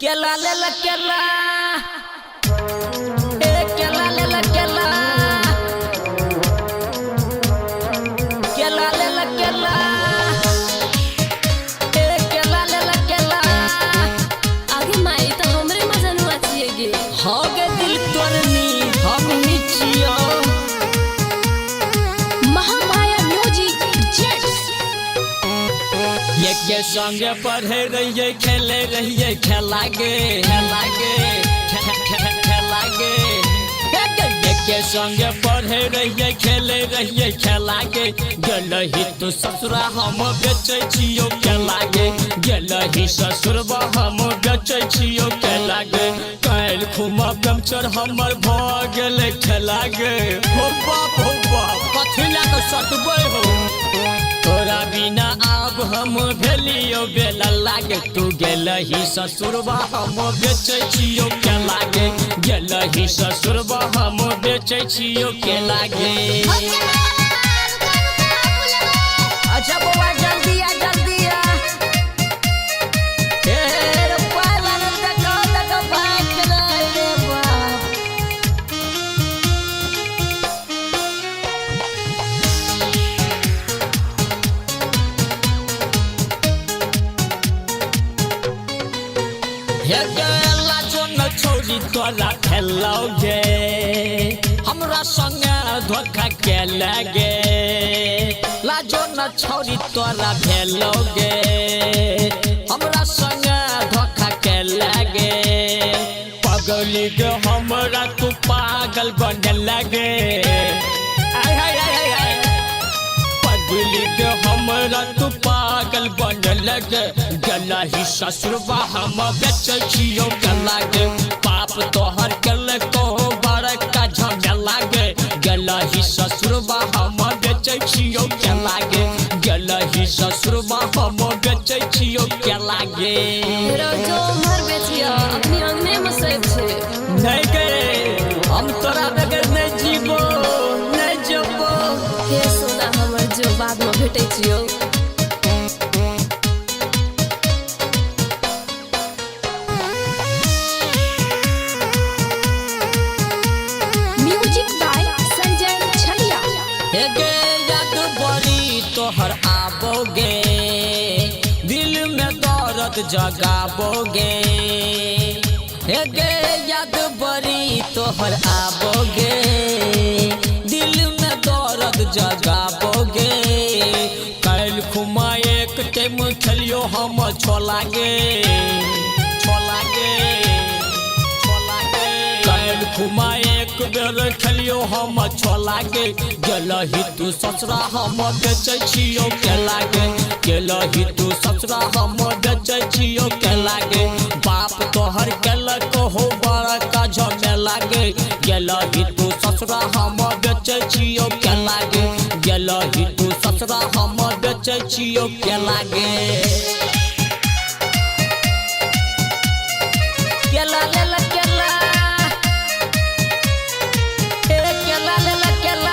केला ले ला केला ए केला ले ला केला केला ले ला केला ए केला ले ला केला आगे माई तो हमरे मजनुआ छिए गे हो गे दिल तोरनी हम निचियो महामाया म्यूजिक जेट्स ये के संगे पढ़े रहिए खेले रहिए खेला गे के संगे पढ़े रहिए खेले रहिए खेला गे गलही तो ससुरा हम बेचे छियो खेला गे गलही ससुरबा हम बेचे छियो खेला गे काल खुमा कमचर हमर भ गेले खेला गे हो बाप कथिला तो सटबै हो तोरा बिना आब हम भेलियो बेला लागे तू गेलही ससुरबा हम बेचे छियो खेला गे गेलही ससुरबा हम बेचे छियो खेला गे अच्छा बउआ जल्दी आ ए रे पाला न तक भाग रे बाप हे गेला जो न छोड़ी तोरा खेलोगे हमरा संगे धोखा के लगे लाजो न छोड़ी तोरा भेलोगे हमरा संगे धोखा के लगे पगली गे हमरा तू पागल बने लगे पगली गे हमरा तू पागल बने लगे गलही ससुरबा हम बेचे छियो गला गे पाप तोहर कल को बड़का झमेला गे गलही ससुरबा हम बेचे छियो केला गे गलही ससुरबा हम बेचे छियो केला गे रोजो मर बेचिया अपनी अंगने में सैब छे नहीं गे हम तोरा बगैर नहीं जीबो नहीं जबो हे सोना हमर जो बाद में भेटै छियो म्यूजिक बाय संजय छलिया हे गे याद बड़ी तोहर आबोगे दिल में दर्द जगाबोगे हे गे याद बड़ी तोहर आबोगे दिल में दर्द जगाबोगे काल खुमा एक टाइम खेलियो हम छोला गे काल खुमा एक बेर खेलियो हम छोला गे गेलही तू ससुरा हम बेचे छियो केला गे गेलही तू ससुरा हम बेचे छियो केला गे बाप तोहर केलक हो बड़का झमेला गे गेलही तू ससुरा हम बेचे छियो केला गे गेलही तू ससुरा हम बेचे छियो केला गे केला ले ला केला केला ले ला केला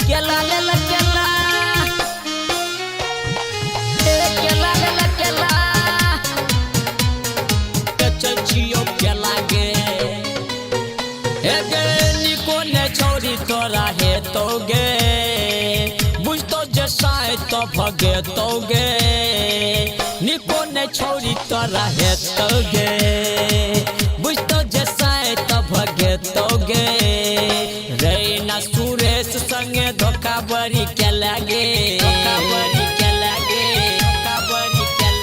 केला ले ला केला केला ले ला केला बेचे छियो केला गे हे गे निको ने छोड़ी तोरा हे तो गे बुझतो जे साय तो भगे तो गे निको ने छोड़ी तोरा हे तो गे बुझतो जे साय तो भगे तो गे रैना सुरेश संगे धोखा बड़ी के लगे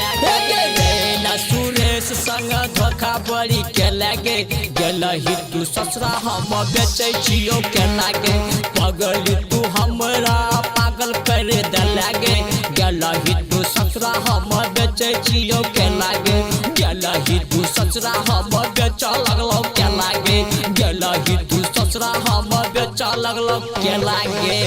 रैना सुरेश संग धोखा बड़ी के लगे गेलही तू ससुरा हम बेचे छियो के लागे पगली तू हमरा पागल कर दे लगे गेलही तू ससुरा हम बेचे छियो के लागे गेलही तू ससुरा हम बेच लगलो के लागे गेलही तू ससुरा हम बेच लगलो के लागे।